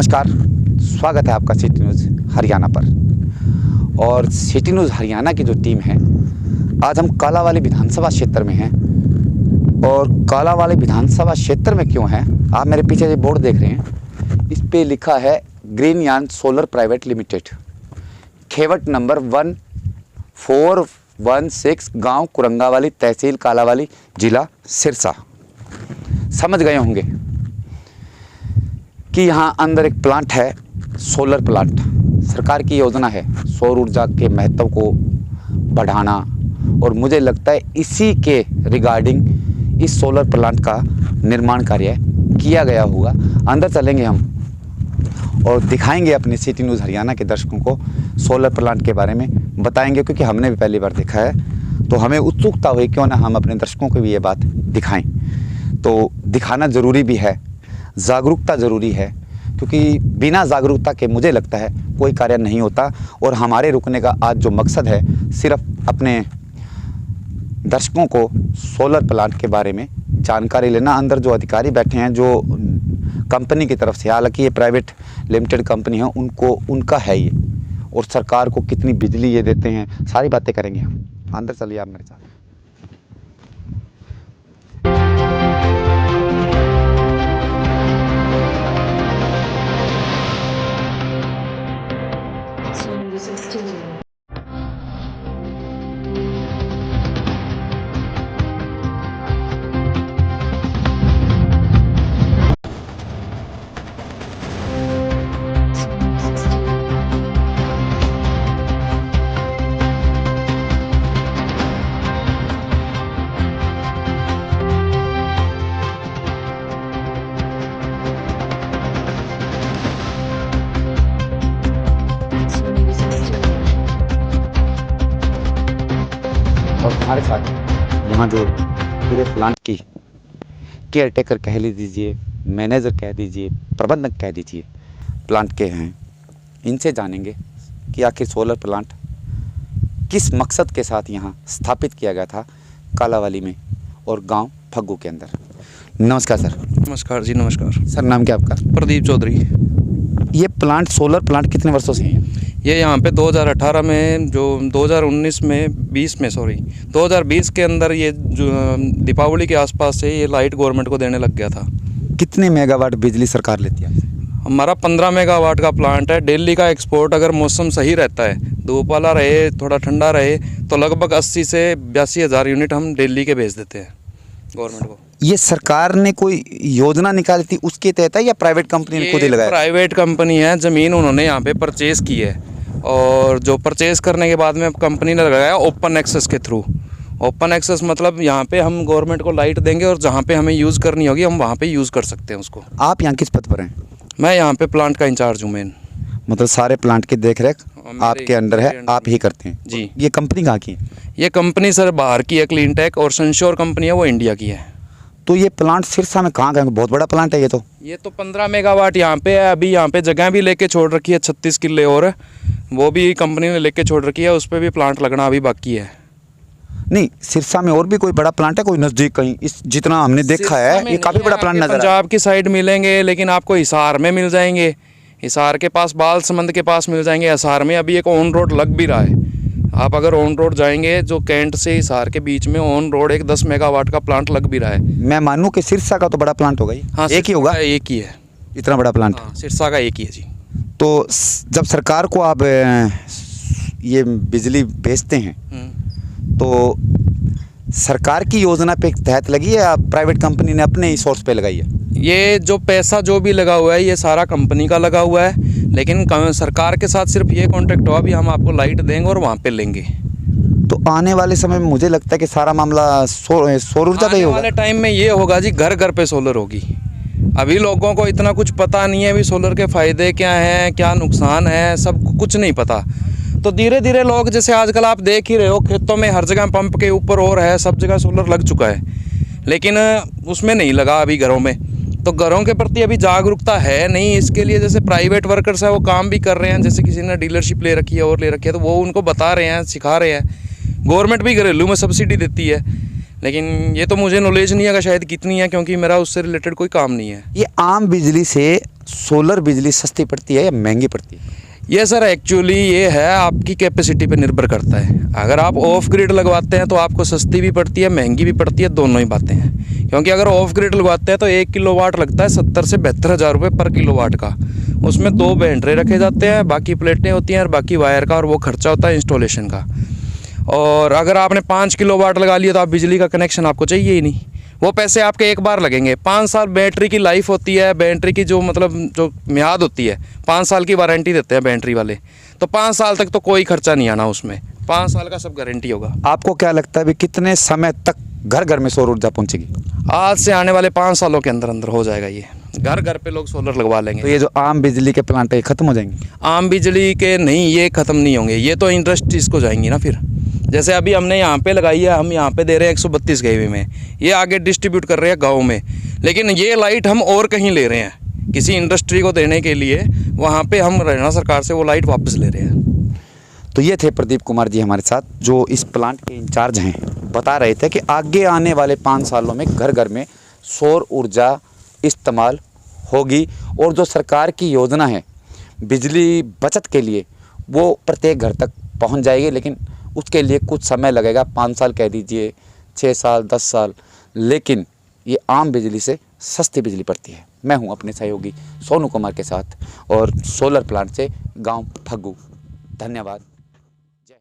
नमस्कार, स्वागत है आपका सिटी न्यूज़ हरियाणा पर। और सिटी न्यूज़ हरियाणा की जो टीम है, आज हम कालावाली विधानसभा क्षेत्र में हैं। और कालावाली विधानसभा क्षेत्र में क्यों हैं, आप मेरे पीछे जो बोर्ड देख रहे हैं, इस पे लिखा है ग्रीन यान सोलर प्राइवेट लिमिटेड, खेवट नंबर 1416, गांव कुरंगावाली, तहसील कालावाली, जिला सिरसा। समझ गए होंगे कि यहाँ अंदर एक प्लांट है, सोलर प्लांट। सरकार की योजना है सौर ऊर्जा के महत्व को बढ़ाना, और मुझे लगता है इसी के रिगार्डिंग इस सोलर प्लांट का निर्माण कार्य किया गया होगा। अंदर चलेंगे हम और दिखाएंगे अपने सिटी न्यूज़ हरियाणा के दर्शकों को सोलर प्लांट के बारे में बताएंगे, क्योंकि हमने भी पहली बार देखा है। तो हमें उत्सुकता हुई क्यों ना हम अपने दर्शकों को भी ये बात दिखाएं। तो दिखाना ज़रूरी भी है, जागरूकता ज़रूरी है, क्योंकि बिना जागरूकता के मुझे लगता है कोई कार्य नहीं होता। और हमारे रुकने का आज जो मकसद है, सिर्फ अपने दर्शकों को सोलर प्लांट के बारे में जानकारी लेना। अंदर जो अधिकारी बैठे हैं, जो कंपनी की तरफ से, हालांकि ये प्राइवेट लिमिटेड कंपनी है, उनका है ये, और सरकार को कितनी बिजली ये देते हैं, सारी बातें करेंगे हम। अंदर चलिए आप मेरे साथ। और हमारे साथ यहाँ जो पूरे प्लांट की केयर टेकर कह लीजिए, मैनेजर कह दीजिए, प्रबंधक कह दीजिए, प्लांट के हैं। इनसे जानेंगे कि आखिर सोलर प्लांट किस मकसद के साथ यहाँ स्थापित किया गया था कालावाली में और गांव फग्गू के अंदर। नमस्कार सर। नमस्कार जी, नमस्कार सर, नाम क्या आपका? प्रदीप चौधरी। ये प्लांट, सोलर प्लांट कितने वर्षों से है? ये यहाँ पे 2018 में, जो 2019 में 2020 के अंदर, ये जो दीपावली के आसपास से ये लाइट गवर्नमेंट को देने लग गया था। कितने मेगावाट बिजली सरकार लेती है? हमारा 15 मेगावाट का प्लांट है। दिल्ली का एक्सपोर्ट, अगर मौसम सही रहता है, धूप वाला रहे, थोड़ा ठंडा रहे, तो लगभग 80 से 82 हज़ार यूनिट हम दिल्ली के भेज देते हैं गवर्नमेंट को। ये सरकार ने कोई योजना निकाली थी उसके तहत है, या प्राइवेट कंपनी ने खुद ही लगाया? प्राइवेट कंपनी है, ज़मीन उन्होंने यहाँ पे परचेज़ की है, और जो परचेज़ करने के बाद में कंपनी ने लगाया ओपन एक्सेस के थ्रू। ओपन एक्सेस मतलब यहाँ पे हम गवर्नमेंट को लाइट देंगे, और जहाँ पे हमें यूज़ करनी होगी हम वहाँ पे यूज़ कर सकते हैं उसको। आप यहाँ किस पद पर हैं? मैं यहाँ पे प्लांट का इंचार्ज हूँ मेन। मतलब सारे प्लांट की देखरेख आपके अंडर है, आप ही करते हैं जी। ये कंपनी कहाँ की है? ये कंपनी सर बाहर की है, क्लीन टेक, और सनश्योर कंपनी है, वो इंडिया की है। तो ये प्लांट सिरसा में कहाँ? बहुत बड़ा प्लांट है ये तो। ये तो 15 मेगावाट यहाँ पे है। अभी यहाँ पे जगह भी लेके छोड़ रखी है 36 किले, और वो भी कंपनी ने लेके छोड़ रखी है, उस पर भी प्लांट लगना अभी बाकी है। नहीं, सिरसा में और भी कोई बड़ा प्लांट है कोई नज़दीक कहीं? इस जितना हमने देखा है ये काफ़ी बड़ा प्लांट नजर आ रहा है। पंजाब की साइड मिलेंगे, लेकिन आपको हिसार में मिल जाएंगे, हिसार के पास, बालसमंद के पास मिल जाएंगे। हिसार में अभी एक ऑन रोड लग भी रहा है। आप अगर ऑन रोड जाएंगे, जो कैंट से हिसार के बीच में ऑन रोड एक 10 मेगावाट का प्लांट लग भी रहा है। मैं मानूं कि सिरसा का तो बड़ा प्लांट होगा ही। हाँ, एक ही होगा? एक ही है, इतना बड़ा प्लांट। हाँ, सिरसा का एक ही है जी। तो जब सरकार को आप ये बिजली बेचते हैं, तो सरकार की योजना पे तहत लगी है या प्राइवेट कंपनी ने अपने ही सोर्स पे लगाई है? ये जो पैसा जो भी लगा हुआ है, ये सारा कंपनी का लगा हुआ है, लेकिन सरकार के साथ सिर्फ ये कॉन्ट्रैक्ट हुआ भी हम आपको लाइट देंगे और वहाँ पे लेंगे। तो आने वाले समय में मुझे लगता है कि सारा मामला सौर ऊर्जा पे ही होगा। आने वाले टाइम में ये होगा जी, घर घर पे सोलर होगी। अभी लोगों को इतना कुछ पता नहीं है, अभी सोलर के फ़ायदे क्या हैं, क्या नुकसान है, सब कुछ नहीं पता। तो धीरे धीरे लोग, जैसे आजकल आप देख ही रहे हो, खेतों में हर जगह पंप के ऊपर और है, सब जगह सोलर लग चुका है, लेकिन उसमें नहीं लगा अभी घरों में। तो घरों के प्रति अभी जागरूकता है नहीं। इसके लिए जैसे प्राइवेट वर्कर्स है, वो काम भी कर रहे हैं, जैसे किसी ने डीलरशिप ले रखी है और ले रखी है, तो वो उनको बता रहे हैं, सिखा रहे हैं। गवर्नमेंट भी घरेलू में सब्सिडी देती है, लेकिन ये तो मुझे नॉलेज नहीं है कि शायद कितनी है, क्योंकि मेरा उससे रिलेटेड कोई काम नहीं है। ये आम बिजली से सोलर बिजली सस्ती पड़ती है या महंगी पड़ती है? ये सर एक्चुअली ये है आपकी कैपेसिटी पे निर्भर करता है। अगर आप ऑफ ग्रिड लगवाते हैं तो आपको सस्ती भी पड़ती है, महंगी भी पड़ती है, दोनों ही बातें हैं। क्योंकि अगर ऑफ ग्रिड लगवाते हैं तो 1 किलोवाट लगता है 70 से 72 हज़ार रुपये पर किलोवाट का। उसमें 2 बैटरी रखे जाते हैं, बाकी प्लेटें होती हैं और बाकी वायर का और वो खर्चा होता है इंस्टॉलेशन का। और अगर आपने 5 किलोवाट लगा लिया तो आप बिजली का कनेक्शन आपको चाहिए ही नहीं, वो पैसे आपके एक बार लगेंगे। 5 साल बैटरी की लाइफ होती है, बैटरी की जो मियाद होती है, 5 साल की वारंटी देते हैं बैटरी वाले, तो 5 साल तक तो कोई खर्चा नहीं आना उसमें, 5 साल का सब गारंटी होगा। आपको क्या लगता है भी कितने समय तक घर घर में सौर ऊर्जा पहुंचेगी? आज से आने वाले 5 सालों के अंदर अंदर हो जाएगा ये, घर घर पे लोग सोलर लगवा लेंगे। तो ये जो आम बिजली के प्लांट है ये खत्म हो जाएंगे? आम बिजली के नहीं, ये ख़त्म नहीं होंगे, ये तो इंडस्ट्रीज़ को जाएंगी ना फिर। जैसे अभी हमने यहाँ पे लगाई है, हम यहाँ पे दे रहे हैं 132 kV में, ये आगे डिस्ट्रीब्यूट कर रहे हैं गाँव में, लेकिन ये लाइट हम और कहीं ले रहे हैं किसी इंडस्ट्री को देने के लिए, वहाँ पे हम हरियाणा सरकार से वो लाइट वापस ले रहे हैं। तो ये थे प्रदीप कुमार जी हमारे साथ, जो इस प्लांट के इंचार्ज हैं। बता रहे थे कि आगे आने वाले 5 सालों में घर घर में सौर ऊर्जा इस्तेमाल होगी और जो सरकार की योजना है बिजली बचत के लिए वो प्रत्येक घर तक पहुंच जाएगी, लेकिन उसके लिए कुछ समय लगेगा, 5 साल कह दीजिए, 6 साल, 10 साल, लेकिन ये आम बिजली से सस्ती बिजली पड़ती है। मैं हूं अपने सहयोगी सोनू कुमार के साथ और सोलर प्लांट से गांव फग्गू। धन्यवाद।